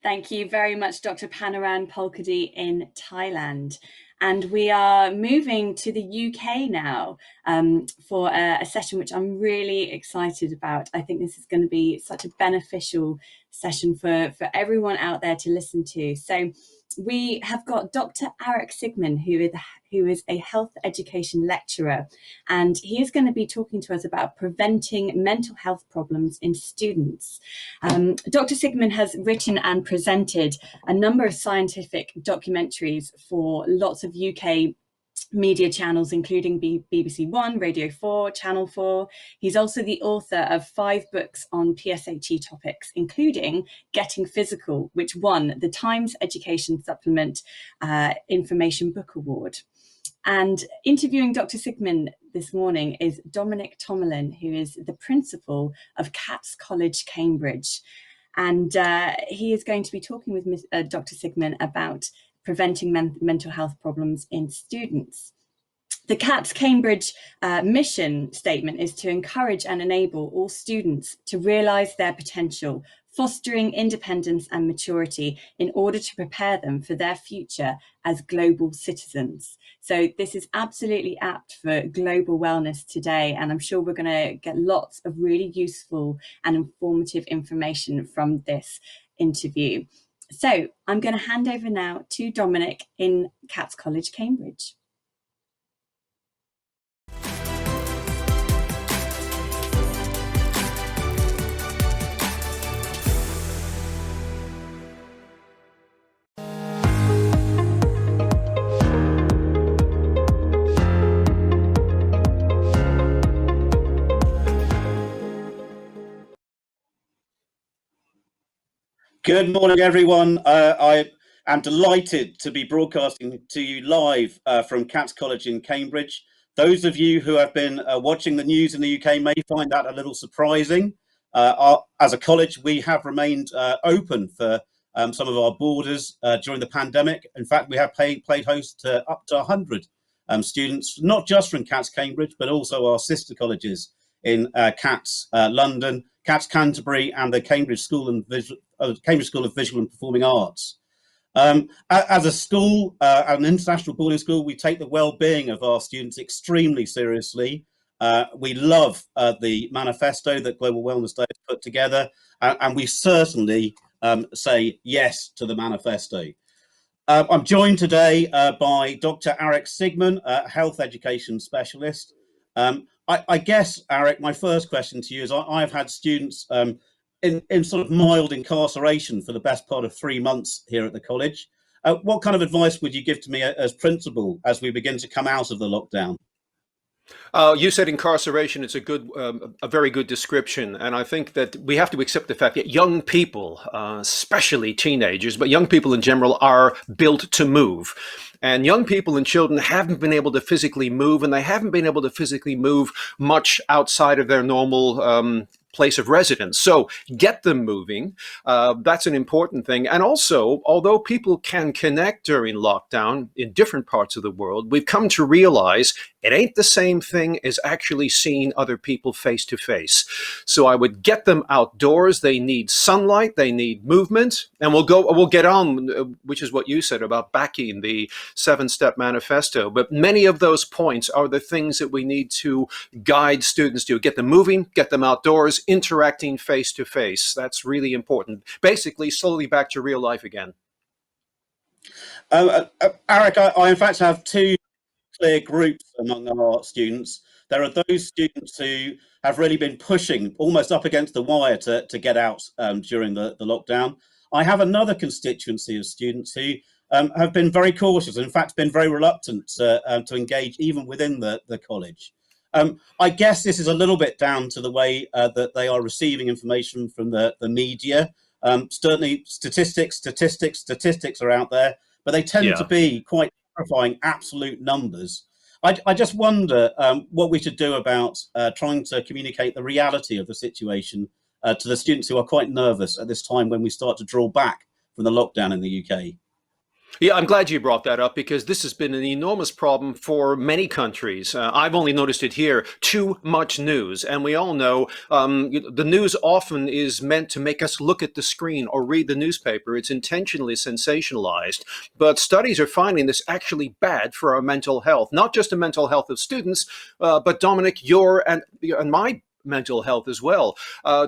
Thank you very much, Dr. Panaran Polkadi in Thailand. And we are moving to the UK now for a session which I'm really excited about. I think this is going to be such a beneficial session for everyone out there to listen to. So we have got Dr. Aric Sigman, who is a health education lecturer, and he is going to be talking to us about preventing mental health problems in students. Dr. Sigman has written and presented a number of scientific documentaries for lots of UK media channels, including BBC One, Radio 4, Channel 4. He's also the author of 5 books on PSHE topics, including Getting Physical, which won the Times Education Supplement Information Book Award. And interviewing Dr. Sigman this morning is Dominic Tomalin, who is the principal of Cats College, Cambridge. And he is going to be talking with Dr. Sigman about preventing mental health problems in students. The CATS Cambridge mission statement is to encourage and enable all students to realise their potential, fostering independence and maturity in order to prepare them for their future as global citizens. So this is absolutely apt for global wellness today, and I'm sure we're going to get lots of really useful and informative information from this interview. So I'm going to hand over now to Dominic in Cats College, Cambridge. Good morning, everyone. I am delighted to be broadcasting to you live from Cats College in Cambridge. Those of you who have been watching the news in the UK may find that a little surprising. As a college, we have remained open for some of our borders during the pandemic. In fact, we have played host to up to 100 students, not just from Cats Cambridge, but also our sister colleges in Cats London, Cats Canterbury, and the Cambridge School of Visual and Performing Arts. As a school, an international boarding school, we take the well-being of our students extremely seriously. We love the manifesto that Global Wellness Day has put together, and we certainly say yes to the manifesto. I'm joined today by Dr. Aric Sigman, a health education specialist. I guess, Aric, my first question to you is I've had students in sort of mild incarceration for the best part of 3 months here at the college. What kind of advice would you give to me as principal as we begin to come out of the lockdown? You said incarceration. It's a very good description, and I think that we have to accept the fact that young people, especially teenagers, but young people in general, are built to move. And young people and children haven't been able to physically move, and they haven't been able to physically move much outside of their normal place of residence. So get them moving. That's an important thing. And also, although people can connect during lockdown in different parts of the world, we've come to realize it ain't the same thing as actually seeing other people face to face. So I would get them outdoors. They need sunlight. They need movement. And we'll get on, which is what you said about backing the 7-step manifesto. But many of those points are the things that we need to guide students to. Get them moving, get them outdoors, interacting face to face. That's really important. Basically, slowly back to real life again. Aric, I in fact have 2 clear groups among our students. There are those students who have really been pushing almost up against the wire to get out during the lockdown. I have another constituency of students who have been very cautious, and in fact been very reluctant to engage even within the college. I guess this is a little bit down to the way that they are receiving information from the media. Certainly statistics are out there, but they tend to be quite terrifying absolute numbers. I just wonder what we should do about trying to communicate the reality of the situation to the students who are quite nervous at this time when we start to draw back from the lockdown in the UK. Yeah, I'm glad you brought that up because this has been an enormous problem for many countries. I've only noticed it here, too much news. And we all know the news often is meant to make us look at the screen or read the newspaper. It's intentionally sensationalized. But studies are finding this actually bad for our mental health, not just the mental health of students, but Dominic, your and my mental health as well.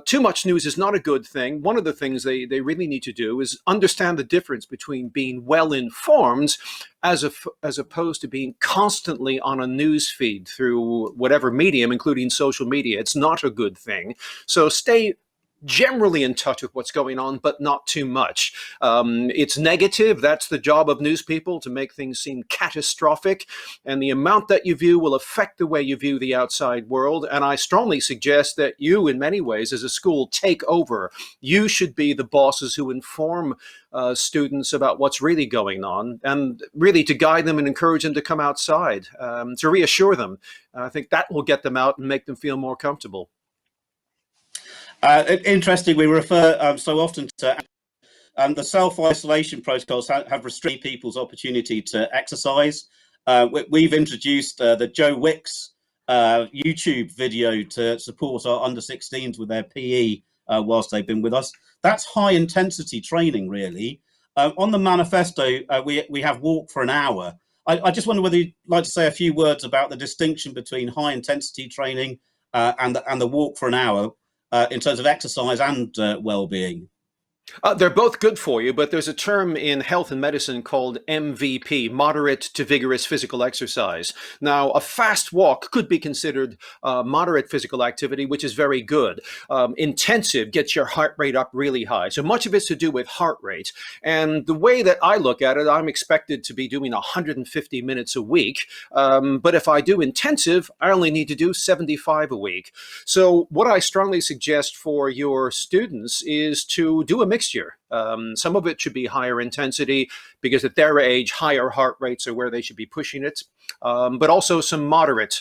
Too much news is not a good thing. One of the things they really need to do is understand the difference between being well informed as opposed to being constantly on a news feed through whatever medium, including social media. It's not a good thing. So stay generally in touch with what's going on, but not too much. It's negative. That's the job of news people, to make things seem catastrophic. And the amount that you view will affect the way you view the outside world. And I strongly suggest that you, in many ways, as a school, take over. You should be the bosses who inform students about what's really going on, and really to guide them and encourage them to come outside, to reassure them. I think that will get them out and make them feel more comfortable. Interesting, we refer so often to the self-isolation protocols have restricted people's opportunity to exercise. We've introduced the Joe Wicks YouTube video to support our under-16s with their PE whilst they've been with us. That's high-intensity training, really. On the manifesto, we have walk for an hour. I just wonder whether you'd like to say a few words about the distinction between high-intensity training and the walk for an hour in terms of exercise and well-being. They're both good for you, but there's a term in health and medicine called MVP, moderate to vigorous physical exercise. Now, a fast walk could be considered moderate physical activity, which is very good. Intensive gets your heart rate up really high. So much of it's to do with heart rate. And the way that I look at it, I'm expected to be doing 150 minutes a week. But if I do intensive, I only need to do 75 a week. So what I strongly suggest for your students is to do a mixture. Some of it should be higher intensity because at their age, higher heart rates are where they should be pushing it, but also some moderate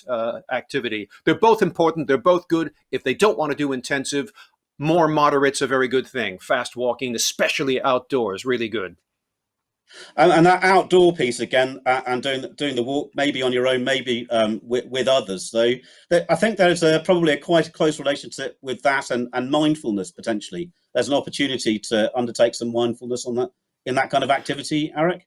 activity. They're both important. They're both good. If they don't want to do intensive, more moderate's a very good thing. Fast walking, especially outdoors, really good. And that outdoor piece again, and doing the walk, maybe on your own, maybe with others. So I think there's probably quite a close relationship with that and mindfulness potentially. There's an opportunity to undertake some mindfulness on that in that kind of activity, Aric.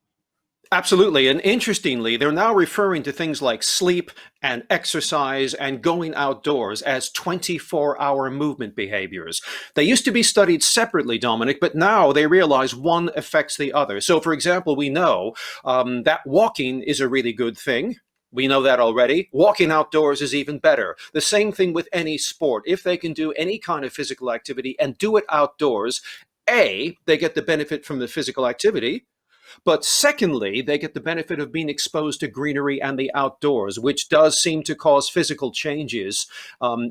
Absolutely. And interestingly, they're now referring to things like sleep and exercise and going outdoors as 24-hour movement behaviors. They used to be studied separately, Dominic, but now they realize one affects the other. So, for example, we know that walking is a really good thing. We know that already. Walking outdoors is even better. The same thing with any sport. If they can do any kind of physical activity and do it outdoors, A, they get the benefit from the physical activity. But secondly, they get the benefit of being exposed to greenery and the outdoors, which does seem to cause physical changes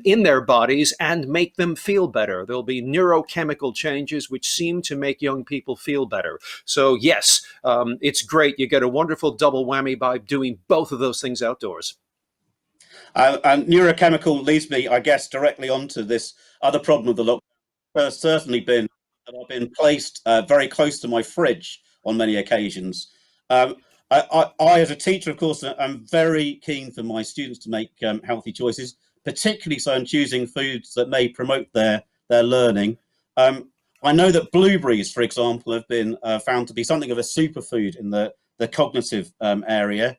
in their bodies and make them feel better. There'll be neurochemical changes which seem to make young people feel better. So yes, it's great. You get a wonderful double whammy by doing both of those things outdoors. And neurochemical leads me, I guess, directly onto this other problem of the lockdown. There's certainly been that I've been placed very close to my fridge on many occasions. I, as a teacher, of course, am very keen for my students to make healthy choices, particularly so in choosing foods that may promote their learning. I know that blueberries, for example, have been found to be something of a superfood in the cognitive area.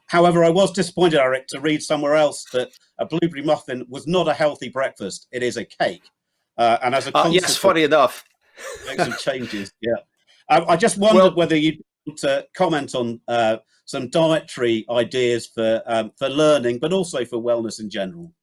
However, I was disappointed, Aric, to read somewhere else that a blueberry muffin was not a healthy breakfast. It is a cake. And as a consequence, yes, funny enough, make some changes. Yeah. I just wondered whether you'd want to comment on some dietary ideas for learning, but also for wellness in general.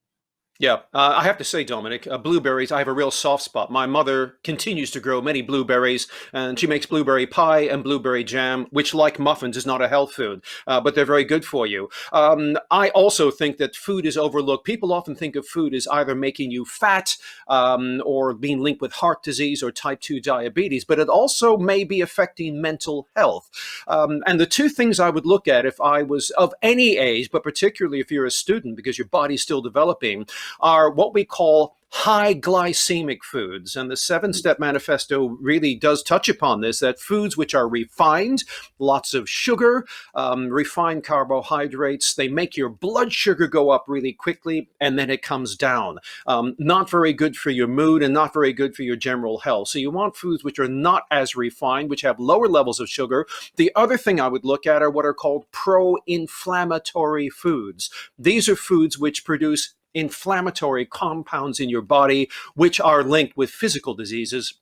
Yeah, I have to say, Dominic, blueberries, I have a real soft spot. My mother continues to grow many blueberries, and she makes blueberry pie and blueberry jam, which, like muffins, is not a health food, but they're very good for you. I also think that food is overlooked. People often think of food as either making you fat or being linked with heart disease or type 2 diabetes, but it also may be affecting mental health. And the two things I would look at if I was of any age, but particularly if you're a student, because your body's still developing, are what we call high glycemic foods. And the 7-step manifesto really does touch upon this, that foods which are refined, lots of sugar, refined carbohydrates, they make your blood sugar go up really quickly and then it comes down. Not very good for your mood and not very good for your general health. So you want foods which are not as refined, which have lower levels of sugar. The other thing I would look at are what are called pro-inflammatory foods. These are foods which produce inflammatory compounds in your body, which are linked with physical diseases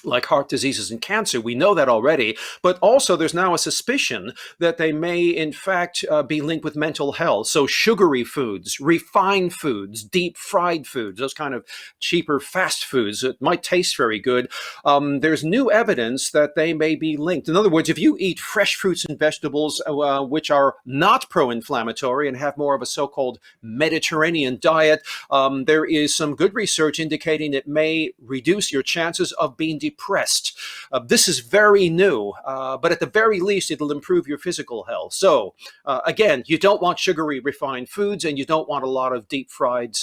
like heart diseases and cancer. We know that already, but also there's now a suspicion that they may in fact be linked with mental health. So sugary foods, refined foods, deep fried foods, those kind of cheaper fast foods that might taste very good, there's new evidence that they may be linked. In other words, if you eat fresh fruits and vegetables which are not pro-inflammatory and have more of a so-called Mediterranean diet, there is some good research indicating it may reduce your chances of being depressed. This is very new, but at the very least, it'll improve your physical health. So again, you don't want sugary refined foods and you don't want a lot of deep fried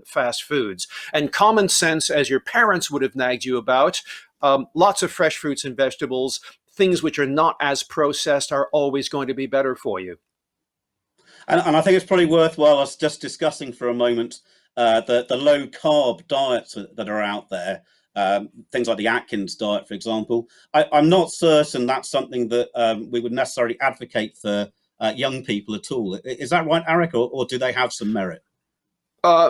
fast foods. And common sense, as your parents would have nagged you about, lots of fresh fruits and vegetables, things which are not as processed are always going to be better for you. And I think it's probably worthwhile us just discussing for a moment the low carb diets that are out there. Things like the Atkins diet, for example. I'm not certain that's something that we would necessarily advocate for young people at all. Is that right, Aric, or do they have some merit?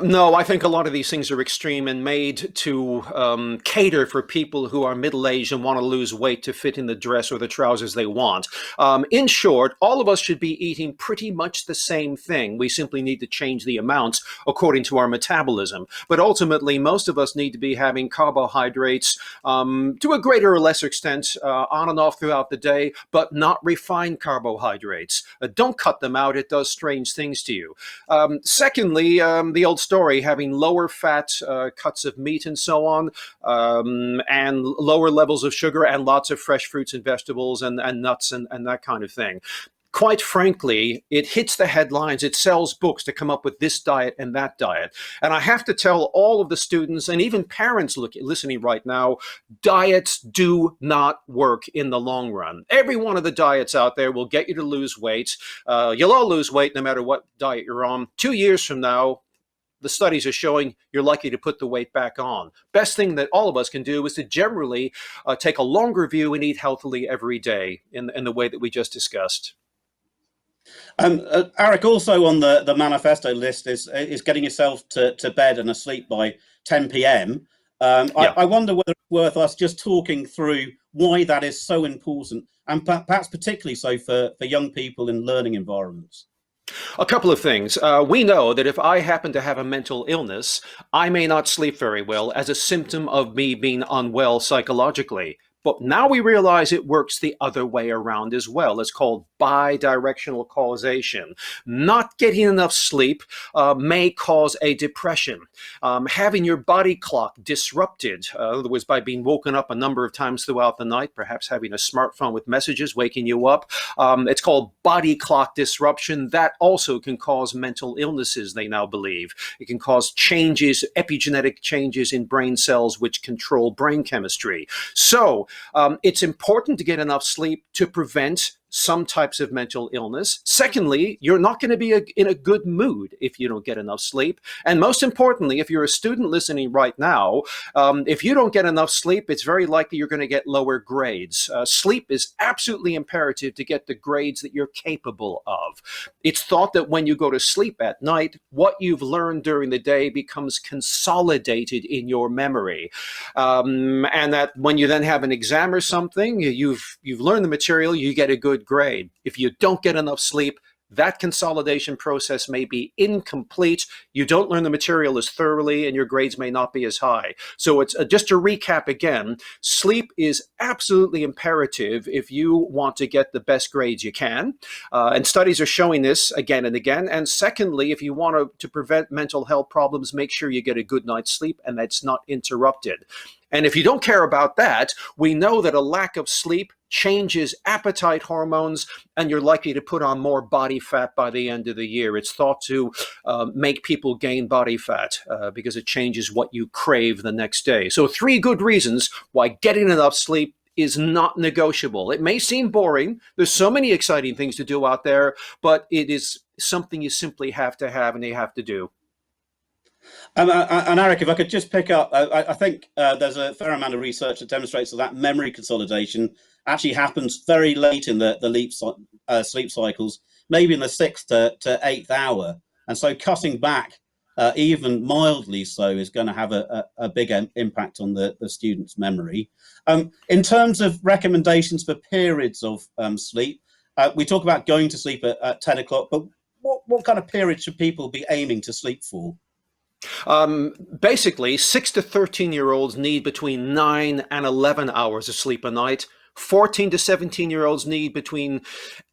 No, I think a lot of these things are extreme and made to cater for people who are middle-aged and want to lose weight to fit in the dress or the trousers they want. In short, all of us should be eating pretty much the same thing. We simply need to change the amounts according to our metabolism. But ultimately, most of us need to be having carbohydrates to a greater or lesser extent on and off throughout the day, but not refined carbohydrates. Don't cut them out. It does strange things to you. Secondly, the old story, having lower fat cuts of meat and so on, and lower levels of sugar and lots of fresh fruits and vegetables and nuts and that kind of thing. Quite frankly, it hits the headlines. It sells books to come up with this diet and that diet. And I have to tell all of the students and even parents listening right now, diets do not work in the long run. Every one of the diets out there will get you to lose weight. You'll all lose weight no matter what diet you're on. 2 years from now, the studies are showing you're likely to put the weight back on. Best thing that all of us can do is to generally take a longer view and eat healthily every day in the way that we just discussed. Aric, also on the manifesto list is getting yourself to bed and asleep by 10 p.m. I wonder whether it's worth us just talking through why that is so important, and perhaps particularly so for young people in learning environments. A couple of things. We know that if I happen to have a mental illness, I may not sleep very well as a symptom of me being unwell psychologically. But now we realize it works the other way around as well. It's called bidirectional causation. Not getting enough sleep may cause a depression. Having your body clock disrupted, in other words, by being woken up a number of times throughout the night, perhaps having a smartphone with messages waking you up. It's called body clock disruption. That also can cause mental illnesses, they now believe. It can cause changes, epigenetic changes in brain cells which control brain chemistry. So it's important to get enough sleep to prevent some types of mental illness. Secondly, you're not going to be in a good mood if you don't get enough sleep. And most importantly, if you're a student listening right now, if you don't get enough sleep, it's very likely you're going to get lower grades. Sleep is absolutely imperative to get the grades that you're capable of. It's thought that when you go to sleep at night, what you've learned during the day becomes consolidated in your memory. And that when you then have an exam or something, you've learned the material, you get a good grade. If you don't get enough sleep, that consolidation process may be incomplete. You don't learn the material as thoroughly and your grades may not be as high. So it's just to recap again, sleep is absolutely imperative if you want to get the best grades you can. And studies are showing this again and again. And secondly, if you want to prevent mental health problems, make sure you get a good night's sleep and that's not interrupted. And if you don't care about that, we know that a lack of sleep changes appetite hormones, and you're likely to put on more body fat by the end of the year. It's thought to make people gain body fat because it changes what you crave the next day. So 3 good reasons why getting enough sleep is not negotiable. It may seem boring. There's so many exciting things to do out there, but it is something you simply have to have and you have to do. And Aric, if I could just pick up, I think there's a fair amount of research that demonstrates that memory consolidation actually happens very late in the sleep cycles, maybe in the 6th to 8th hour. And so cutting back, even mildly so, is going to have a big impact on the student's memory. In terms of recommendations for periods of sleep, we talk about going to sleep at 10 o'clock, but what kind of period should people be aiming to sleep for? Basically, 6 to 13-year-olds need between 9 and 11 hours of sleep a night. 14 to 17-year-olds need between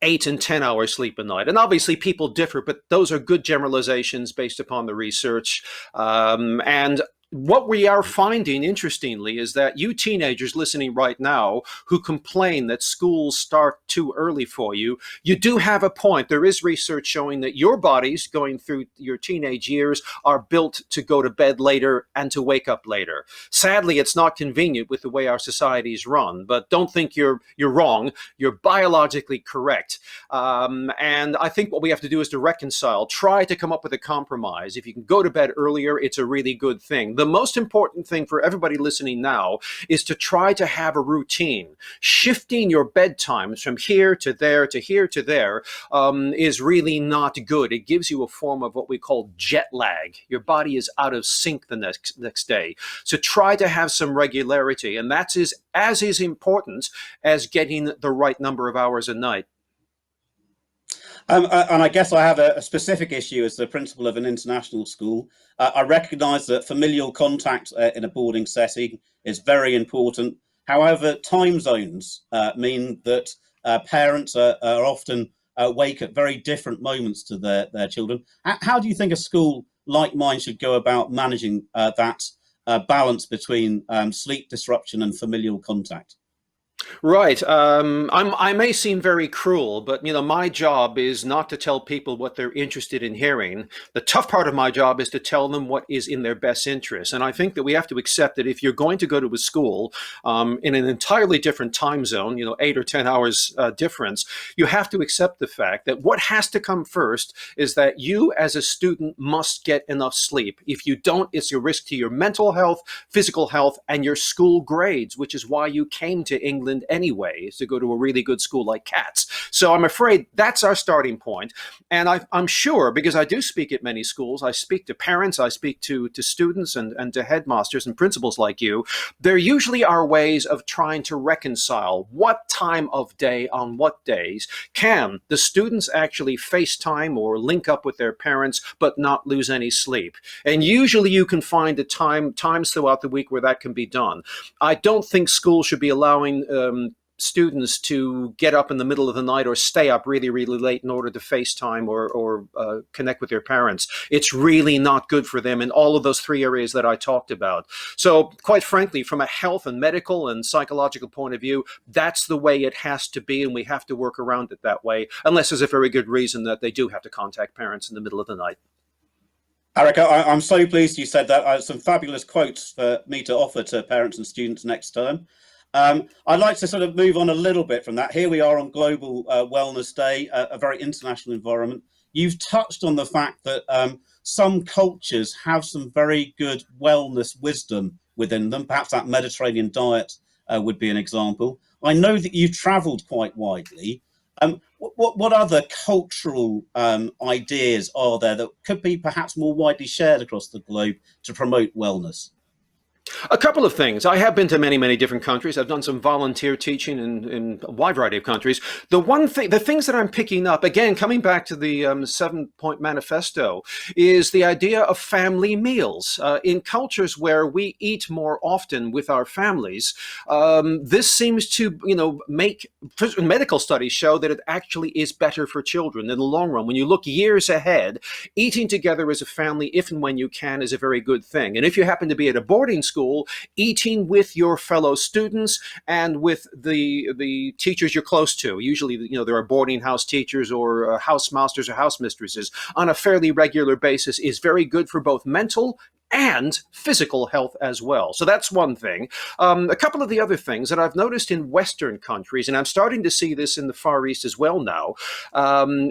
8 and 10 hours sleep a night. And obviously people differ, but those are good generalizations based upon the research. And what we are finding, interestingly, is that you teenagers listening right now who complain that schools start too early for you, you do have a point. There is research showing that your bodies going through your teenage years are built to go to bed later and to wake up later. Sadly, it's not convenient with the way our societies run, but don't think you're wrong. You're biologically correct. And I think what we have to do is to reconcile, try to come up with a compromise. If you can go to bed earlier, it's a really good thing. The most important thing for everybody listening now is to try to have a routine. Shifting your bedtimes from here to there to here to there is really not good. It gives you a form of what we call jet lag. Your body is out of sync the next day. So try to have some regularity, and that's as is important as getting the right number of hours a night. And I guess I have a specific issue as the principal of an international school. I recognise that familial contact in a boarding setting is very important. However, time zones mean that parents are often awake at very different moments to their children. How do you think a school like mine should go about managing that balance between sleep disruption and familial contact? Right. I may seem very cruel, but my job is not to tell people what they're interested in hearing. The tough part of my job is to tell them what is in their best interest. And I think that we have to accept that if you're going to go to a school in an entirely different time zone, 8 or 10 hours difference, you have to accept the fact that what has to come first is that you as a student must get enough sleep. If you don't, it's a risk to your mental health, physical health, and your school grades, which is why you came to England anyway, is to go to a really good school like CATS. So I'm afraid that's our starting point. And I'm sure, because I do speak at many schools, I speak to parents, I speak to students and to headmasters and principals like you, there usually are ways of trying to reconcile what time of day on what days can the students actually FaceTime or link up with their parents but not lose any sleep. And usually you can find the times throughout the week where that can be done. I don't think schools should be allowing students to get up in the middle of the night or stay up really, really late in order to FaceTime or connect with their parents. It's really not good for them in all of those 3 areas that I talked about. So quite frankly, from a health and medical and psychological point of view, that's the way it has to be, and we have to work around it that way, unless there's a very good reason that they do have to contact parents in the middle of the night. Aric, I'm so pleased you said that. I have some fabulous quotes for me to offer to parents and students next term. I'd like to sort of move on a little bit from that. Here we are on Global Wellness Day, a very international environment. You've touched on the fact that some cultures have some very good wellness wisdom within them. Perhaps that Mediterranean diet would be an example. I know that you've travelled quite widely. What other cultural ideas are there that could be perhaps more widely shared across the globe to promote wellness? A couple of things. I have been to many, many different countries. I've done some volunteer teaching in a wide variety of countries. The things that I'm picking up, again, coming back to the 7-point manifesto, is the idea of family meals. In cultures where we eat more often with our families, this seems to, make medical studies show that it actually is better for children in the long run. When you look years ahead, eating together as a family, if and when you can, is a very good thing. And if you happen to be at a boarding school, eating with your fellow students and with the teachers you're close to. Usually, there are boarding house teachers or housemasters or housemistresses on a fairly regular basis is very good for both mental and physical health as well. So that's one thing. A couple of the other things that I've noticed in Western countries, and I'm starting to see this in the Far East as well now,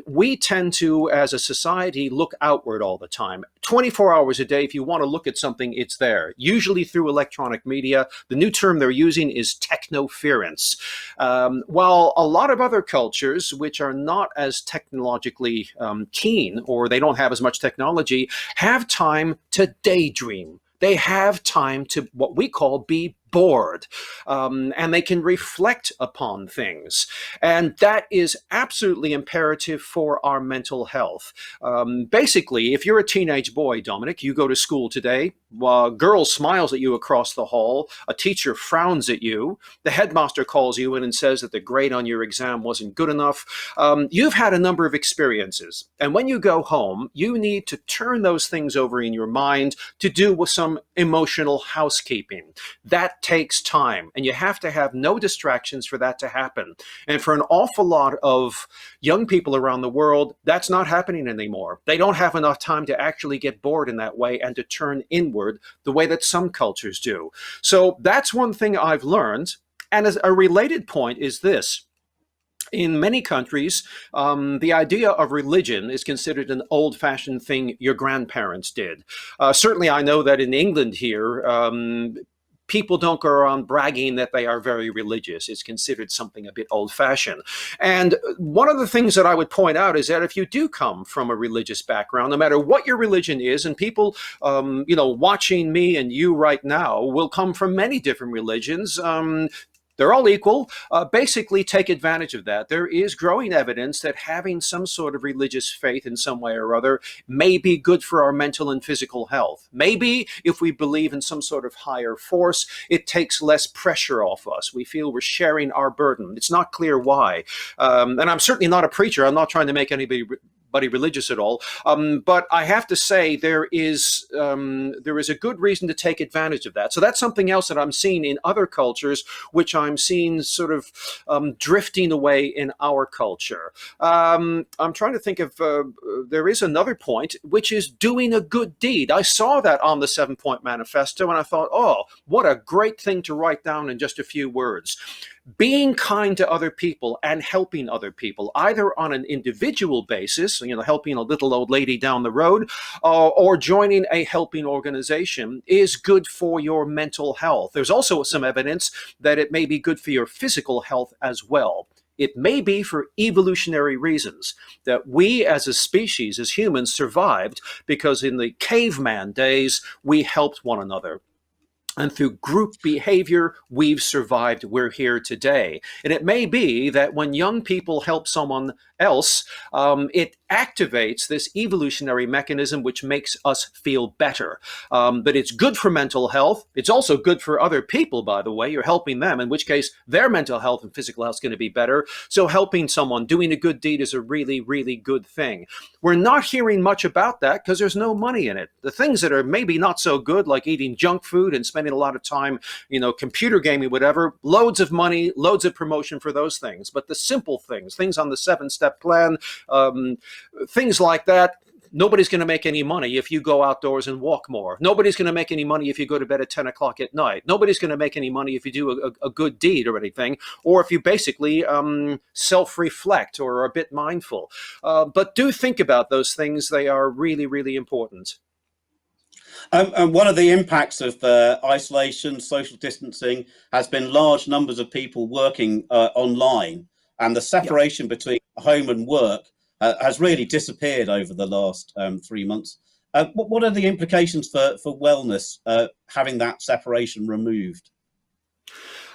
we tend to, as a society, look outward all the time. 24 hours a day, if you want to look at something, it's there, usually through electronic media. The new term they're using is technoference. While a lot of other cultures, which are not as technologically keen, or they don't have as much technology, have time to daydream. They have time to what we call be bored, and they can reflect upon things. And that is absolutely imperative for our mental health. Basically, if you're a teenage boy, Dominic, you go to school today, a girl smiles at you across the hall, a teacher frowns at you, the headmaster calls you in and says that the grade on your exam wasn't good enough. You've had a number of experiences. And when you go home, you need to turn those things over in your mind to do with some emotional housekeeping. That takes time, and you have to have no distractions for that to happen. And for an awful lot of young people around the world, that's not happening anymore. They don't have enough time to actually get bored in that way and to turn inward the way that some cultures do. So that's one thing I've learned. And as a related point is this. In many countries, the idea of religion is considered an old-fashioned thing your grandparents did. Certainly, I know that in England here, people don't go around bragging that they are very religious. It's considered something a bit old-fashioned. And one of the things that I would point out is that if you do come from a religious background, no matter what your religion is, and people, watching me and you right now will come from many different religions, they're all equal. Basically, take advantage of that. There is growing evidence that having some sort of religious faith in some way or other may be good for our mental and physical health. Maybe if we believe in some sort of higher force, it takes less pressure off us. We feel we're sharing our burden. It's not clear why. And I'm certainly not a preacher. I'm not trying to make anybody religious at all. But I have to say there is a good reason to take advantage of that. So that's something else that I'm seeing in other cultures, which I'm seeing sort of drifting away in our culture. I'm trying to think of, there is another point, which is doing a good deed. I saw that on the 7-Point Manifesto, and I thought, oh, what a great thing to write down in just a few words. Being kind to other people and helping other people, either on an individual basis, helping a little old lady down the road, or joining a helping organization, is good for your mental health. There's also some evidence that it may be good for your physical health as well. It may be for evolutionary reasons that we as a species, as humans, survived because in the caveman days, we helped one another. And through group behavior, we've survived. We're here today. And it may be that when young people help someone else, it activates this evolutionary mechanism which makes us feel better. But it's good for mental health. It's also good for other people, by the way. You're helping them, in which case their mental health and physical health is going to be better. So helping someone, doing a good deed is a really, really good thing. We're not hearing much about that because there's no money in it. The things that are maybe not so good, like eating junk food and spending a lot of time, computer gaming, whatever, loads of money, loads of promotion for those things. But the simple things on the 7-step plan, things like that, nobody's going to make any money if you go outdoors and walk more. Nobody's going to make any money if you go to bed at 10 o'clock at night. Nobody's going to make any money if you do a good deed or anything, or if you basically self-reflect or are a bit mindful. But do think about those things. They are really, really important. And one of the impacts of isolation, social distancing, has been large numbers of people working online, and the separation between home and work has really disappeared over the last 3 months. What are the implications for wellness having that separation removed?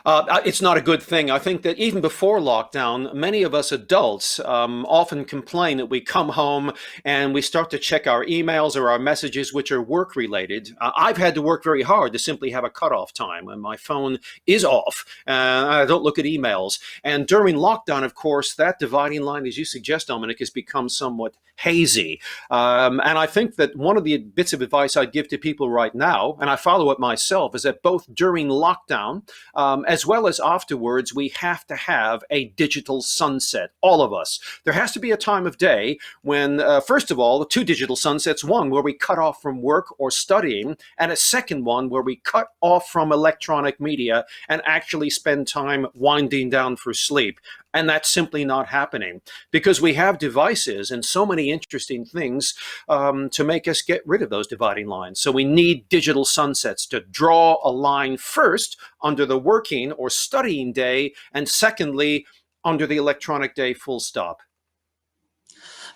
It's not a good thing. I think that even before lockdown, many of us adults often complain that we come home and we start to check our emails or our messages, which are work related. I've had to work very hard to simply have a cutoff time when my phone is off. I don't look at emails. And during lockdown, of course, that dividing line, as you suggest, Dominic, has become somewhat hazy. And I think that one of the bits of advice I'd give to people right now, and I follow it myself, is that both during lockdown, as well as afterwards, we have to have a digital sunset, all of us. There has to be a time of day when, first of all, two digital sunsets, one where we cut off from work or studying, and a second one where we cut off from electronic media and actually spend time winding down for sleep. And that's simply not happening because we have devices and so many interesting things to make us get rid of those dividing lines. So we need digital sunsets to draw a line first under the working or studying day, and secondly, under the electronic day, full stop.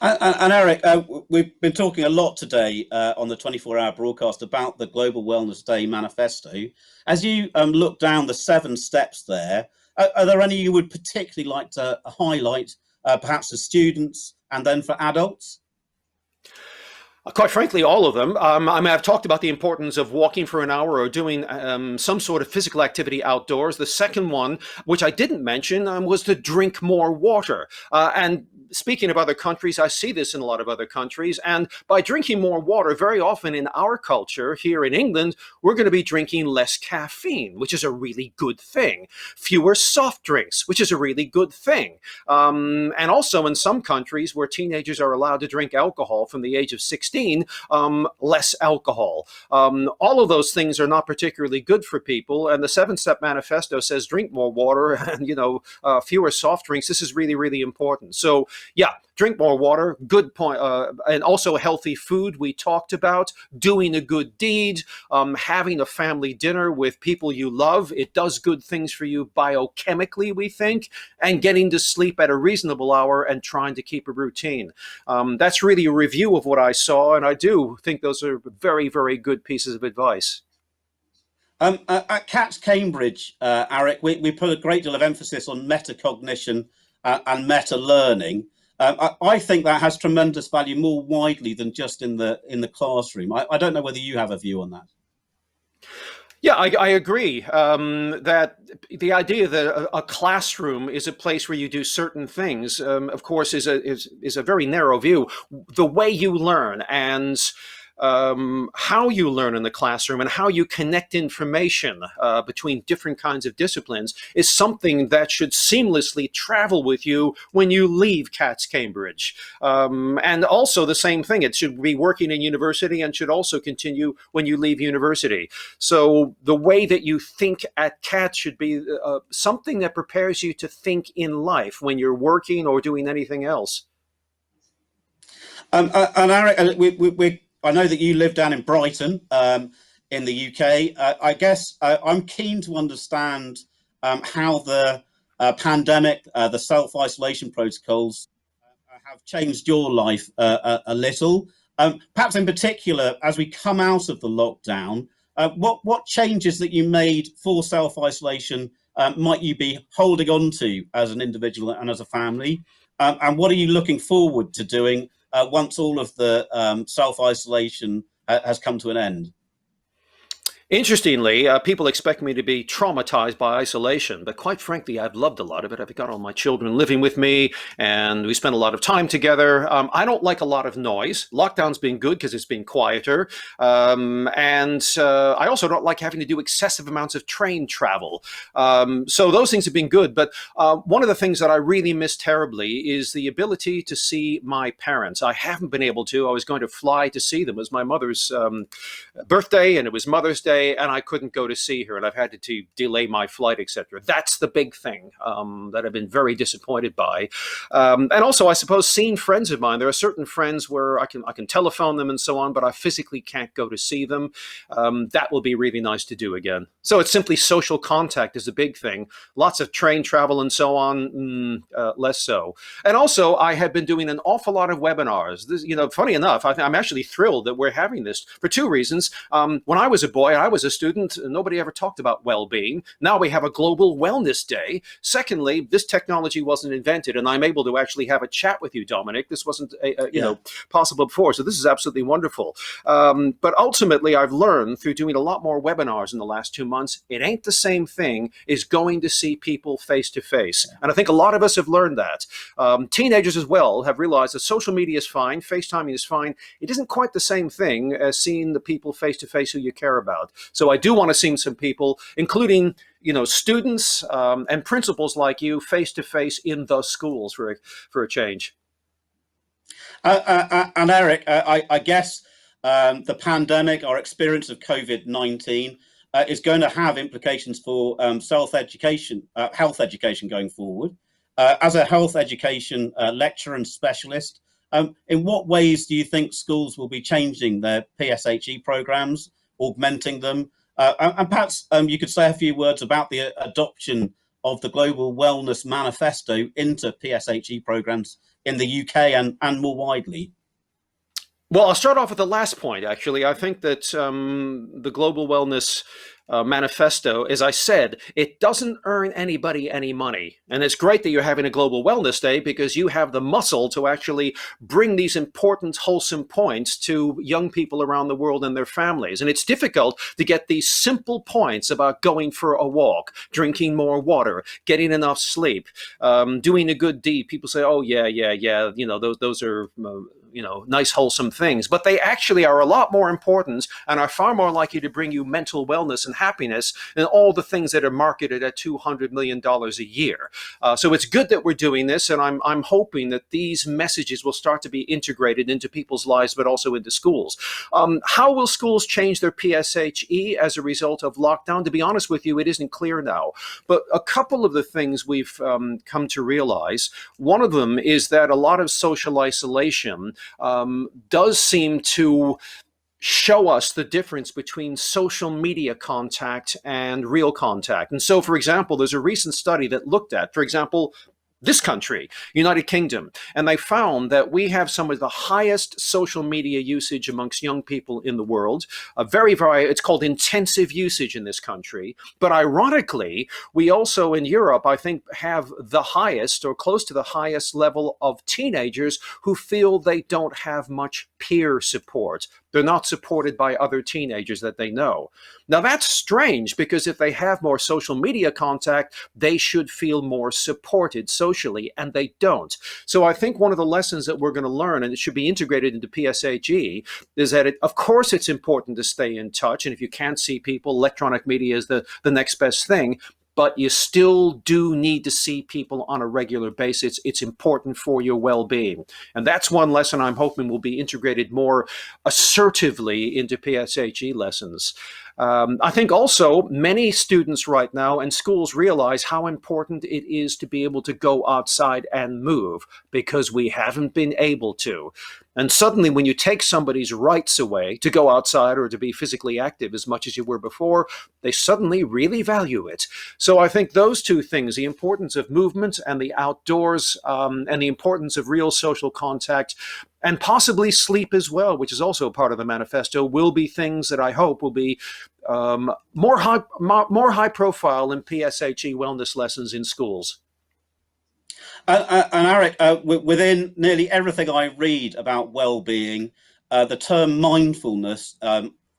And Aric, we've been talking a lot today on the 24-hour broadcast about the Global Wellness Day manifesto. As you look down the 7 steps there, are there any you would particularly like to highlight, perhaps for students and then for adults? Quite frankly, all of them. I mean, I've talked about the importance of walking for an hour or doing some sort of physical activity outdoors. The second one, which I didn't mention, was to drink more water. And speaking of other countries, I see this in a lot of other countries. And by drinking more water, very often in our culture here in England, we're going to be drinking less caffeine, which is a really good thing. Fewer soft drinks, which is a really good thing. And also in some countries where teenagers are allowed to drink alcohol from the age of 16, less alcohol. All of those things are not particularly good for people. And the 7-step manifesto says drink more water and, fewer soft drinks. This is really, really important. So, yeah, drink more water, good point. And also healthy food we talked about, doing a good deed, having a family dinner with people you love. It does good things for you biochemically, we think, and getting to sleep at a reasonable hour and trying to keep a routine. That's really a review of what I saw, and I do think those are very, very good pieces of advice. At Cat's Cambridge, Aric, we put a great deal of emphasis on metacognition and meta-learning. I think that has tremendous value more widely than just in the classroom. I don't know whether you have a view on that. Yeah, I agree that the idea that a classroom is a place where you do certain things, of course, is a very narrow view. The way you learn and how you learn in the classroom and how you connect information between different kinds of disciplines is something that should seamlessly travel with you when you leave Cat's Cambridge. And also the same thing, it should be working in university and should also continue when you leave university. So the way that you think at Cat's should be something that prepares you to think in life when you're working or doing anything else. And Aric, I know that you live down in Brighton in the UK. I guess I'm keen to understand how the pandemic, the self-isolation protocols have changed your life a little. Perhaps in particular, as we come out of the lockdown, what changes that you made for self-isolation might you be holding on to as an individual and as a family? And what are you looking forward to doing once all of the self-isolation has come to an end? Interestingly, people expect me to be traumatized by isolation, but quite frankly, I've loved a lot of it. I've got all my children living with me, and we spend a lot of time together. I don't like a lot of noise. Lockdown's been good because it's been quieter, and I also don't like having to do excessive amounts of train travel. So those things have been good, but one of the things that I really miss terribly is the ability to see my parents. I haven't been able to. I was going to fly to see them. It was my mother's birthday, and it was Mother's Day, and I couldn't go to see her, and I've had to delay my flight, etc. That's the big thing that I've been very disappointed by. And also, I suppose, seeing friends of mine. There are certain friends where I can telephone them and so on, but I physically can't go to see them. That will be really nice to do again. So it's simply social contact is a big thing. Lots of train travel and so on, less so. And also, I have been doing an awful lot of webinars. This, funny enough, I'm actually thrilled that we're having this for two reasons. When I was a boy, I was a student, nobody ever talked about well-being. Now we have a global wellness day. Secondly, this technology wasn't invented, and I'm able to actually have a chat with you, Dominic. This wasn't possible before, so this is absolutely wonderful. But ultimately, I've learned through doing a lot more webinars in the last 2 months, it ain't the same thing as going to see people face to face. And I think a lot of us have learned that. Teenagers as well have realized that social media is fine, FaceTiming is fine. It isn't quite the same thing as seeing the people face to face who you care about. So I do want to see some people, including students and principals like you, face to face in the schools for a change. And Aric, I guess the pandemic, our experience of COVID-19, is going to have implications for self-education, health education going forward. As a health education lecturer and specialist, in what ways do you think schools will be changing their PSHE programs, augmenting them? And perhaps you could say a few words about the adoption of the Global Wellness Manifesto into PSHE programs in the UK and more widely. Well, I'll start off with the last point, actually. I think that the Global Wellness Manifesto, as I said, it doesn't earn anybody any money. And it's great that you're having a Global Wellness Day because you have the muscle to actually bring these important, wholesome points to young people around the world and their families. And it's difficult to get these simple points about going for a walk, drinking more water, getting enough sleep, doing a good deed. People say, oh, yeah, those are nice, wholesome things, but they actually are a lot more important and are far more likely to bring you mental wellness and happiness than all the things that are marketed at $200 million a year. So it's good that we're doing this, and I'm hoping that these messages will start to be integrated into people's lives, but also into schools. How will schools change their PSHE as a result of lockdown? To be honest with you, it isn't clear now. But a couple of the things we've come to realize, one of them is that a lot of social isolation does seem to show us the difference between social media contact and real contact. And so, for example, there's a recent study that looked at, for example, this country, United Kingdom, and they found that we have some of the highest social media usage amongst young people in the world. It's called intensive usage in this country. But ironically, we also in Europe, I think, have the highest or close to the highest level of teenagers who feel they don't have much peer support. They're not supported by other teenagers that they know. Now, that's strange because if they have more social media contact, they should feel more supported socially, and they don't. So I think one of the lessons that we're going to learn, and it should be integrated into PSHE, is that, of course, it's important to stay in touch. And if you can't see people, electronic media is the next best thing. But you still do need to see people on a regular basis. It's important for your well-being. And that's one lesson I'm hoping will be integrated more assertively into PSHE lessons. I think also many students right now and schools realize how important it is to be able to go outside and move because we haven't been able to. And suddenly when you take somebody's rights away to go outside or to be physically active as much as you were before, they suddenly really value it. So I think those two things, the importance of movement and the outdoors and the importance of real social contact, and possibly sleep as well, which is also part of the manifesto, will be things that I hope will be more high profile in PSHE wellness lessons in schools. And Aric, within nearly everything I read about well-being, the term mindfulness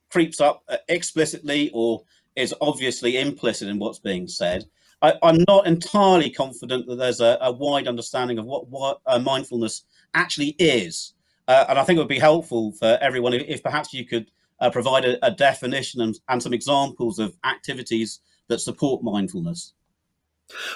creeps up explicitly or is obviously implicit in what's being said. I'm not entirely confident that there's a wide understanding of what mindfulness actually is. And I think it would be helpful for everyone if perhaps you could provide a definition and some examples of activities that support mindfulness.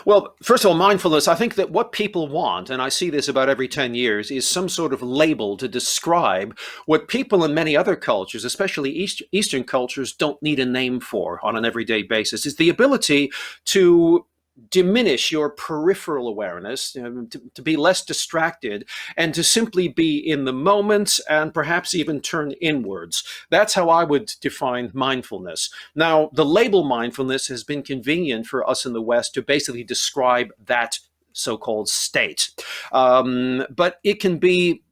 Well, first of all, mindfulness, I think that what people want, and I see this about every 10 years, is some sort of label to describe what people in many other cultures, especially Eastern cultures, don't need a name for on an everyday basis. Is the ability to diminish your peripheral awareness, to be less distracted, and to simply be in the moment and perhaps even turn inwards. That's how I would define mindfulness. Now, the label mindfulness has been convenient for us in the West to basically describe that so-called state. But it can be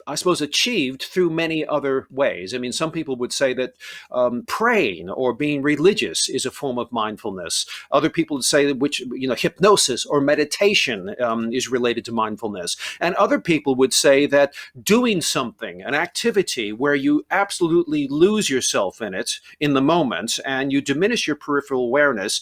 I suppose, achieved through many other ways. I mean, some people would say that praying or being religious is a form of mindfulness. Other people would say that hypnosis or meditation is related to mindfulness. And other people would say that doing something, an activity where you absolutely lose yourself in it in the moment and you diminish your peripheral awareness,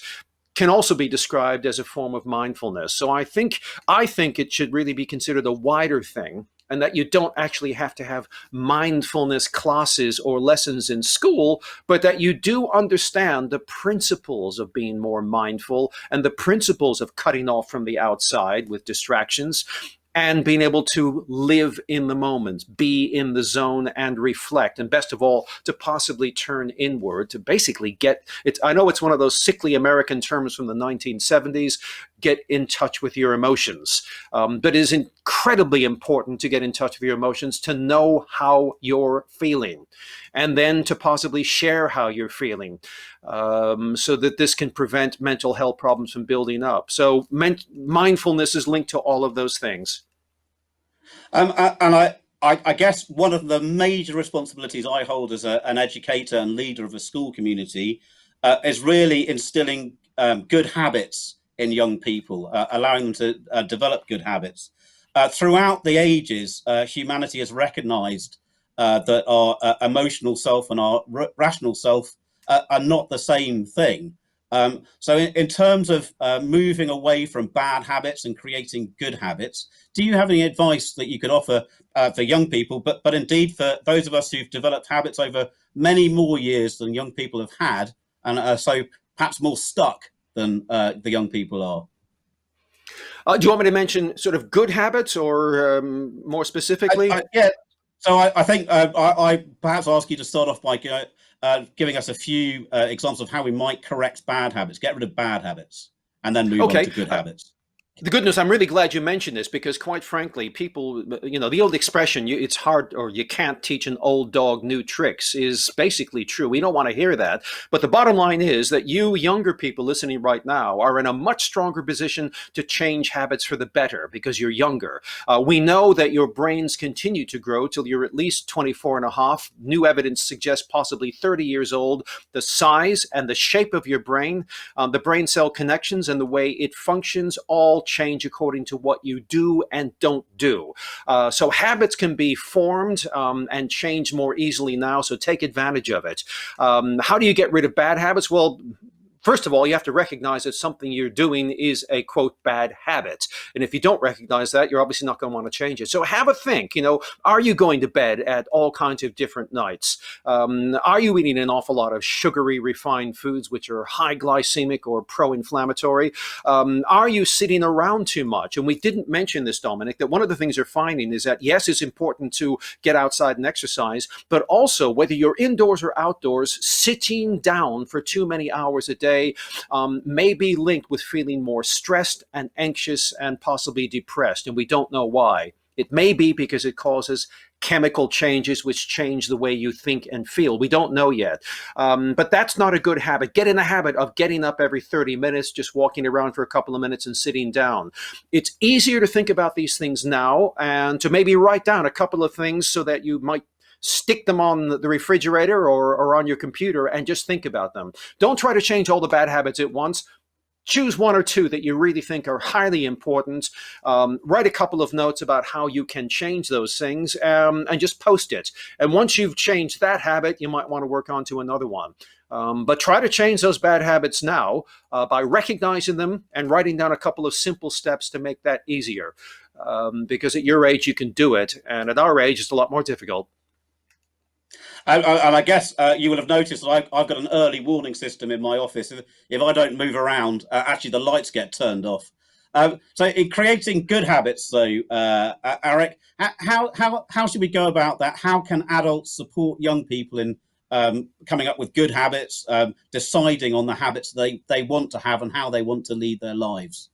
can also be described as a form of mindfulness. So I think it should really be considered a wider thing, and that you don't actually have to have mindfulness classes or lessons in school, but that you do understand the principles of being more mindful and the principles of cutting off from the outside with distractions, and being able to live in the moment, be in the zone and reflect. And best of all, to possibly turn inward, to basically get it. I know it's one of those sickly American terms from the 1970s, get in touch with your emotions. But it is incredibly important to get in touch with your emotions, to know how you're feeling, and then to possibly share how you're feeling, so that this can prevent mental health problems from building up. So mindfulness is linked to all of those things. And I guess one of the major responsibilities I hold as an educator and leader of a school community is really instilling good habits in young people, allowing them to develop good habits. Throughout the ages, humanity has recognized that our emotional self and our rational self are not the same thing. So in terms of moving away from bad habits and creating good habits, do you have any advice that you could offer for young people, but indeed for those of us who've developed habits over many more years than young people have had, and are so perhaps more stuck than the young people are? Do you want me to mention sort of good habits, or more specifically? Yeah. So I think I perhaps ask you to start off by giving us a few examples of how we might correct bad habits, get rid of bad habits, and then move on Okay. to good habits. The good news, I'm really glad you mentioned this, because quite frankly, people, the old expression, it's hard, or you can't teach an old dog new tricks, is basically true. We don't want to hear that. But the bottom line is that you younger people listening right now are in a much stronger position to change habits for the better, because you're younger. We know that your brains continue to grow till you're at least 24 and a half. New evidence suggests possibly 30 years old. The size and the shape of your brain, the brain cell connections and the way it functions all change according to what you do and don't do. So habits can be formed and changed more easily now, so take advantage of it. How do you get rid of bad habits? Well, first of all, you have to recognize that something you're doing is a, quote, bad habit. And if you don't recognize that, you're obviously not going to want to change it. So have a think, are you going to bed at all kinds of different nights? Are you eating an awful lot of sugary, refined foods, which are high glycemic or pro-inflammatory? Are you sitting around too much? And we didn't mention this, Dominic, that one of the things you're finding is that, yes, it's important to get outside and exercise, but also whether you're indoors or outdoors, sitting down for too many hours a day may be linked with feeling more stressed and anxious and possibly depressed, and we don't know why. It may be because it causes chemical changes which change the way you think and feel. We don't know yet. But that's not a good habit. Get in the habit of getting up every 30 minutes, just walking around for a couple of minutes and sitting down. It's easier to think about these things now, and to maybe write down a couple of things so that you might stick them on the refrigerator or on your computer and just think about them. Don't try to change all the bad habits at once. Choose one or two that you really think are highly important. Write a couple of notes about how you can change those things, and just post it. And once you've changed that habit, you might want to work on to another one. But try to change those bad habits now by recognizing them and writing down a couple of simple steps to make that easier. Because at your age, you can do it. And at our age, it's a lot more difficult. And I guess you will have noticed that I've got an early warning system in my office. If I don't move around, actually the lights get turned off. So in creating good habits, though, Aric, how should we go about that? How can adults support young people in coming up with good habits, deciding on the habits they want to have and how they want to lead their lives?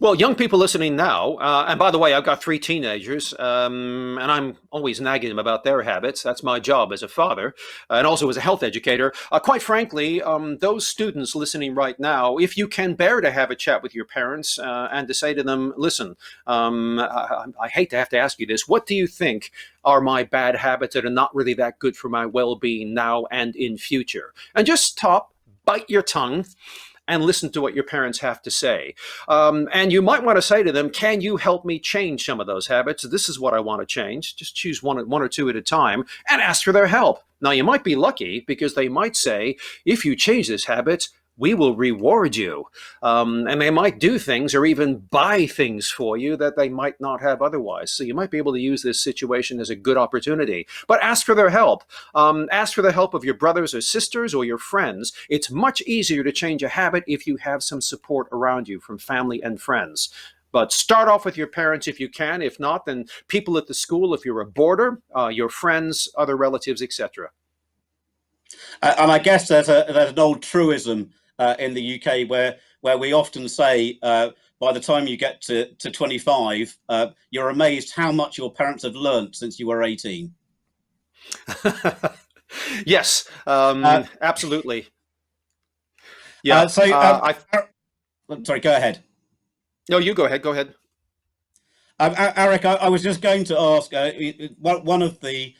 Well, young people listening now, and by the way, I've got three teenagers, and I'm always nagging them about their habits. That's my job as a father and also as a health educator. Quite frankly, those students listening right now, if you can bear to have a chat with your parents and to say to them, listen, I hate to have to ask you this, what do you think are my bad habits that are not really that good for my well-being now and in future? And just stop, bite your tongue, and listen to what your parents have to say. And you might want to say to them, can you help me change some of those habits? This is what I want to change. Just choose one or two at a time and ask for their help. Now, you might be lucky because they might say, if you change this habit, we will reward you. And they might do things or even buy things for you that they might not have otherwise. So you might be able to use this situation as a good opportunity. But ask for their help. Ask for the help of your brothers or sisters or your friends. It's much easier to change a habit if you have some support around you from family and friends. But start off with your parents if you can. If not, then people at the school, if you're a boarder, your friends, other relatives, etc. And I guess there's an old truism in the UK where we often say by the time you get to 25, you're amazed how much your parents have learnt since you were 18. Yes, Uh, absolutely. Yeah. Sorry, go ahead. No, you go ahead. Go ahead. Aric, I was just going to ask, one of the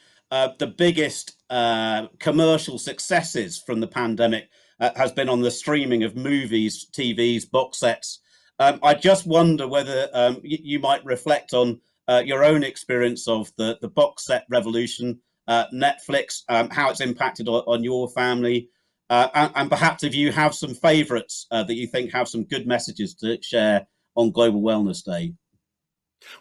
biggest commercial successes from the pandemic has been on the streaming of movies, TVs, box sets. I just wonder whether you might reflect on your own experience of the box set revolution, Netflix, how it's impacted on your family, and perhaps if you have some favourites that you think have some good messages to share on Global Wellness Day.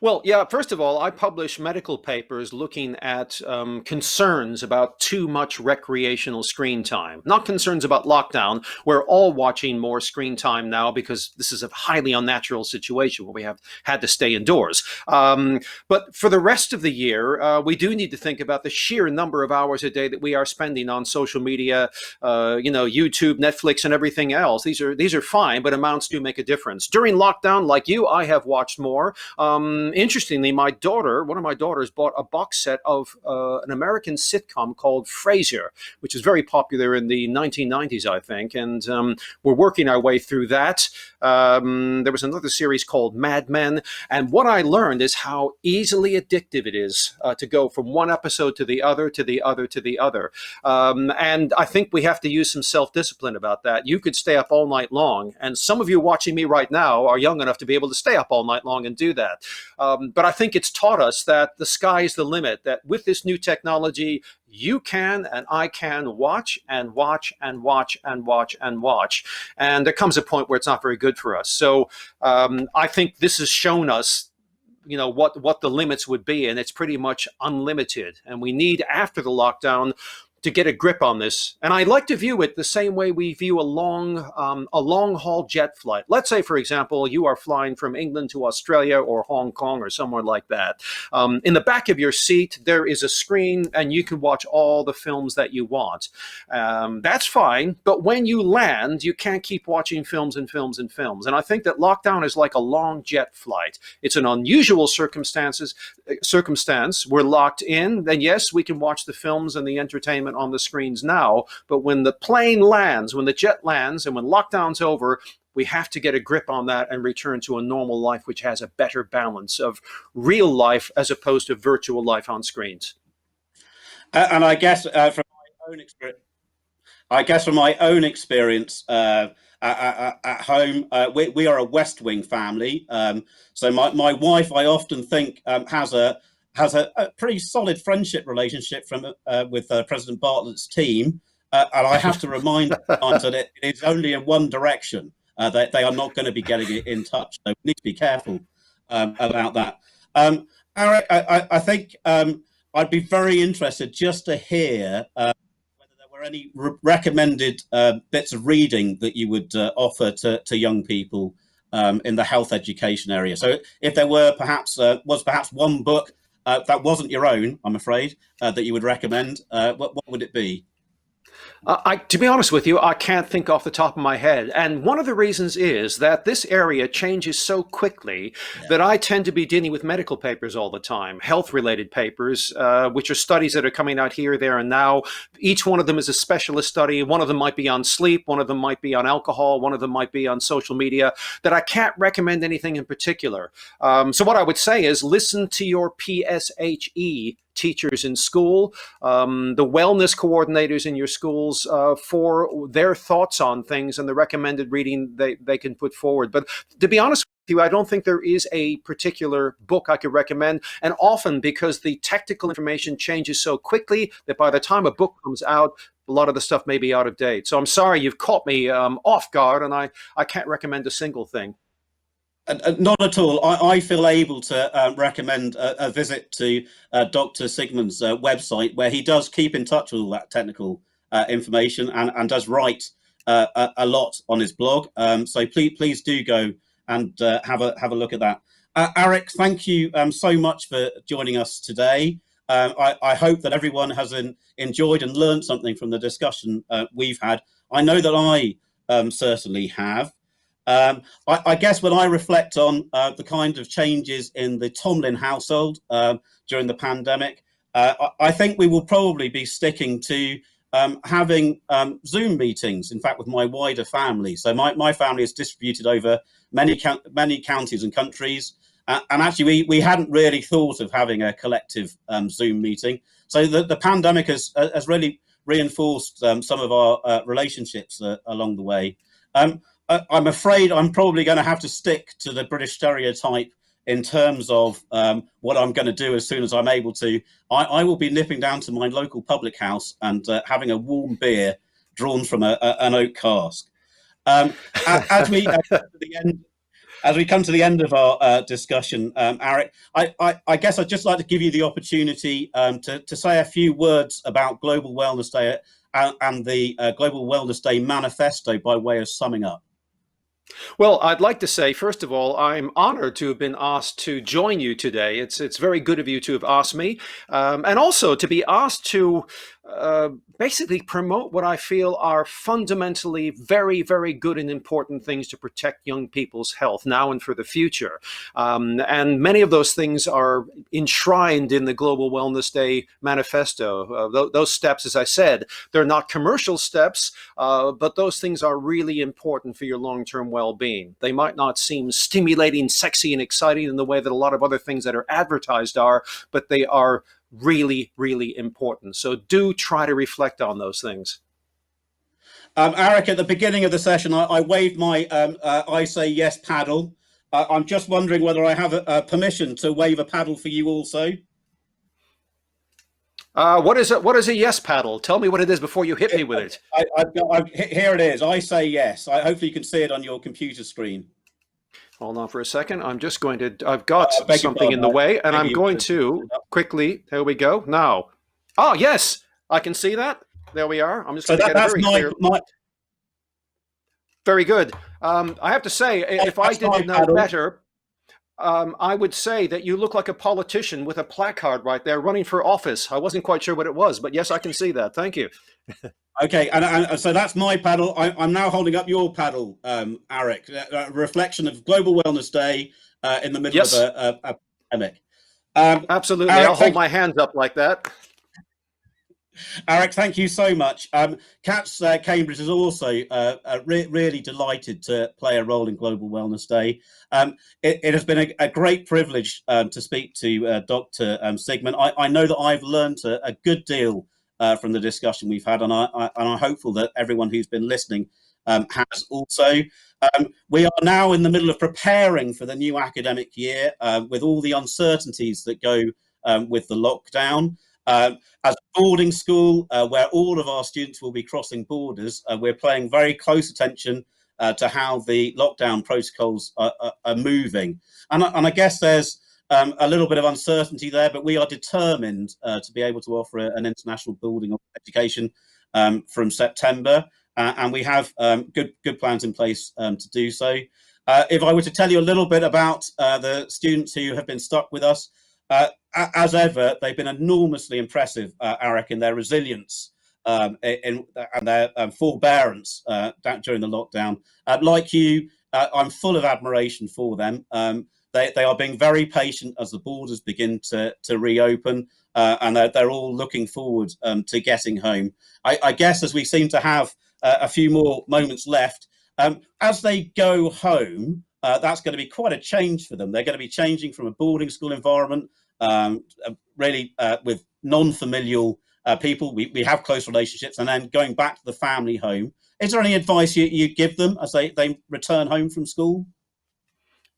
Well, yeah, first of all, I publish medical papers looking at concerns about too much recreational screen time. Not concerns about lockdown. We're all watching more screen time now because this is a highly unnatural situation where we have had to stay indoors. But for the rest of the year, we do need to think about the sheer number of hours a day that we are spending on social media, YouTube, Netflix, and everything else. These are fine, but amounts do make a difference. During lockdown, like you, I have watched more. Interestingly, one of my daughters bought a box set of an American sitcom called Frasier, which is very popular in the 1990s, I think. And we're working our way through that. There was another series called Mad Men. And what I learned is how easily addictive it is to go from one episode to the other, to the other, to the other. And I think we have to use some self-discipline about that. You could stay up all night long. And some of you watching me right now are young enough to be able to stay up all night long and do that. But I think it's taught us that the sky's the limit, that with this new technology, you can and I can watch and watch and watch and watch and watch. And there comes a point where it's not very good for us. So I think this has shown us what the limits would be, and it's pretty much unlimited. And we need, after the lockdown, to get a grip on this. And I like to view it the same way we view a long haul jet flight. Let's say, for example, you are flying from England to Australia or Hong Kong or somewhere like that. In the back of your seat, there is a screen and you can watch all the films that you want. That's fine. But when you land, you can't keep watching films and films and films. And I think that lockdown is like a long jet flight. It's an unusual circumstance. We're locked in. Then yes, we can watch the films and the entertainment on the screens now, but when the plane lands, when the jet lands, and when lockdown's over, we have to get a grip on that and return to a normal life which has a better balance of real life as opposed to virtual life on screens. And I guess from my own experience at home, we are a West Wing family. So my wife, I often think, has a pretty solid friendship relationship with President Bartlett's team, and I have to remind them that it is only in one direction. They are not going to be getting it in touch, so we need to be careful about that. Aric, I think I'd be very interested just to hear whether there were any recommended bits of reading that you would offer to young people in the health education area. So if there were perhaps one book that wasn't your own, I'm afraid, that you would recommend, what would it be? To be honest with you, I can't think off the top of my head. And one of the reasons is that this area changes so quickly that I tend to be dealing with medical papers all the time, health related papers, which are studies that are coming out here, there, and now. Each one of them is a specialist study. One of them might be on sleep, one of them might be on alcohol, one of them might be on social media, that I can't recommend anything in particular. So, what I would say is listen to your PSHE teachers in school, the wellness coordinators in your schools for their thoughts on things and the recommended reading they can put forward. But to be honest with you, I don't think there is a particular book I could recommend. And often because the technical information changes so quickly that by the time a book comes out, a lot of the stuff may be out of date. So I'm sorry, you've caught me off guard, and I can't recommend a single thing. Not at all. I feel able to recommend a visit to Dr. Sigman's website, where he does keep in touch with all that technical information and does write a lot on his blog. So please do go and have a look at that. Aric, thank you so much for joining us today. I hope that everyone has enjoyed and learned something from the discussion we've had. I know that I certainly have. I guess when I reflect on the kind of changes in the Tomlin household during the pandemic, I think we will probably be sticking to having Zoom meetings, in fact, with my wider family. So my family is distributed over many counties and countries. And actually, we hadn't really thought of having a collective Zoom meeting. So the pandemic has really reinforced some of our relationships along the way. I'm afraid I'm probably going to have to stick to the British stereotype in terms of what I'm going to do as soon as I'm able to. I will be nipping down to my local public house and having a warm beer drawn from an oak cask. As we come to the end of our discussion, Aric, I guess I'd just like to give you the opportunity to say a few words about Global Wellness Day and the Global Wellness Day manifesto by way of summing up. Well, I'd like to say, first of all, I'm honored to have been asked to join you today. It's very good of you to have asked me, and also to be asked to basically promote what I feel are fundamentally very, very good and important things to protect young people's health now and for the future. And many of those things are enshrined in the Global Wellness Day manifesto. Those steps, as I said, they're not commercial steps, but those things are really important for your long-term well-being. They might not seem stimulating, sexy, and exciting in the way that a lot of other things that are advertised are, but they are really, really important. So do try to reflect on those things. Aric, at the beginning of the session, I waved my I say yes paddle. I'm just wondering whether I have a permission to wave a paddle for you also. What is a yes paddle? Tell me what it is before you hit me with it. Here it is. I say yes. Hopefully you can see it on your computer screen. Hold on for a second. I'm just going to, I've got something in the way, and I'm going to quickly, here we go, now. Oh, yes, I can see that. There we are. I'm just going to get it very clear. Very good. I have to say, if I didn't know better, I would say that you look like a politician with a placard right there running for office. I wasn't quite sure what it was, but yes, I can see that. Thank you. Okay, and so that's my paddle. I'm now holding up your paddle, Aric, a reflection of Global Wellness Day in the middle of a pandemic. Absolutely, Aric, I'll hold my hands up like that. Aric, thank you so much. CATS Cambridge is also really delighted to play a role in Global Wellness Day. It has been a great privilege to speak to Dr. Sigman. I know that I've learned a good deal from the discussion we've had, and I'm hopeful that everyone who's been listening has also. We are now in the middle of preparing for the new academic year with all the uncertainties that go with the lockdown. As a boarding school, where all of our students will be crossing borders, we're paying very close attention to how the lockdown protocols are moving. And I guess there's a little bit of uncertainty there, but we are determined to be able to offer an international building of education from September, and we have good plans in place to do so. If I were to tell you a little bit about the students who have been stuck with us, as ever, they've been enormously impressive, Aric, in their resilience and their forbearance during the lockdown. Like you, I'm full of admiration for them. They are being very patient as the borders begin to reopen, and they're all looking forward to getting home. I guess as we seem to have a few more moments left, as they go home, that's going to be quite a change for them. They're going to be changing from a boarding school environment, really with non-familial people. We have close relationships, and then going back to the family home. Is there any advice you give them as they return home from school?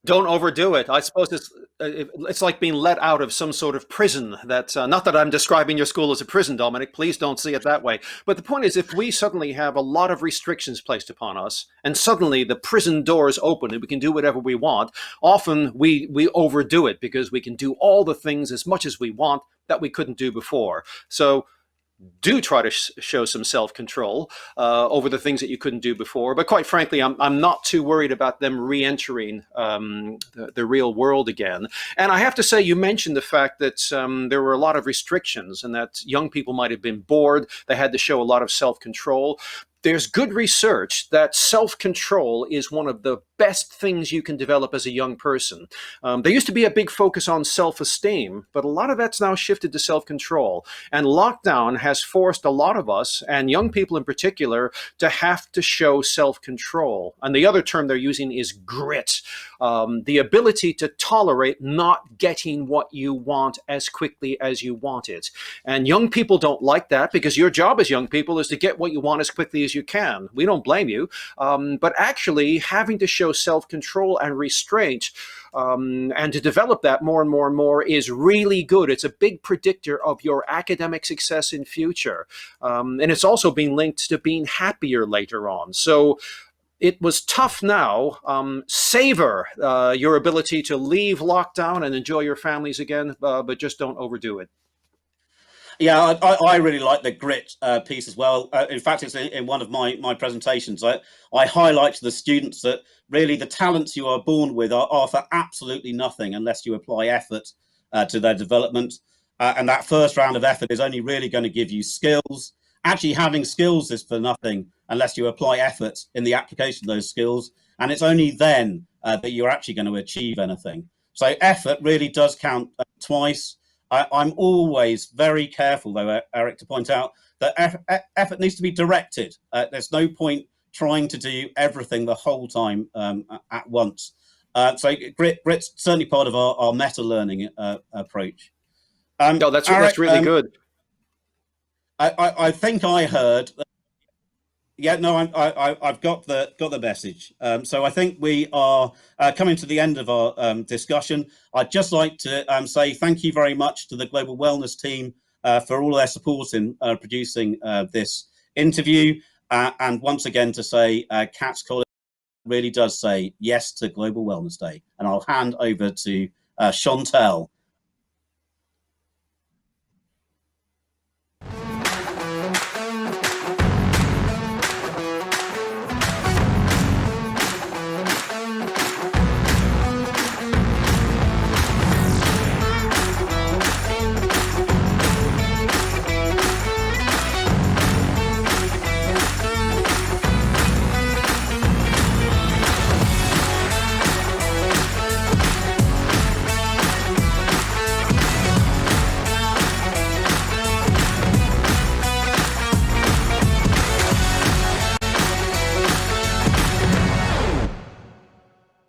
Don't overdo it. I suppose it's like being let out of some sort of prison. That not that I'm describing your school as a prison, Dominic. Please don't see it that way. But the point is, if we suddenly have a lot of restrictions placed upon us, and suddenly the prison doors open and we can do whatever we want, often we overdo it because we can do all the things as much as we want that we couldn't do before. So do try to show some self-control over the things that you couldn't do before. But quite frankly, I'm not too worried about them re-entering the real world again. And I have to say, you mentioned the fact that there were a lot of restrictions and that young people might have been bored. They had to show a lot of self-control. There's good research that self-control is one of the best things you can develop as a young person. There used to be a big focus on self-esteem, but a lot of that's now shifted to self-control. And lockdown has forced a lot of us, and young people in particular, to have to show self-control. And the other term they're using is grit, the ability to tolerate not getting what you want as quickly as you want it. And young people don't like that, because your job as young people is to get what you want as quickly as you can. We don't blame you. But actually having to show self-control and restraint and to develop that more and more and more is really good. It's a big predictor of your academic success in future. And it's also being linked to being happier later on. So it was tough now. Savor your ability to leave lockdown and enjoy your families again, but just don't overdo it. Yeah, I really like the grit piece as well. In fact, it's in one of my presentations. I highlight to the students that really the talents you are born with are for absolutely nothing unless you apply effort to their development. And that first round of effort is only really going to give you skills. Actually, having skills is for nothing unless you apply effort in the application of those skills. And it's only then that you're actually going to achieve anything. So effort really does count twice. I'm always very careful, though, Aric, to point out that effort needs to be directed. There's no point trying to do everything the whole time at once. So grit's certainly part of our meta-learning approach. No, that's really good. I think I heard. Yeah, no, I've got the message. So I think we are coming to the end of our discussion. I'd just like to say thank you very much to the Global Wellness team for all their support in producing this interview. And once again to say Cat's College really does say yes to Global Wellness Day. And I'll hand over to Chantal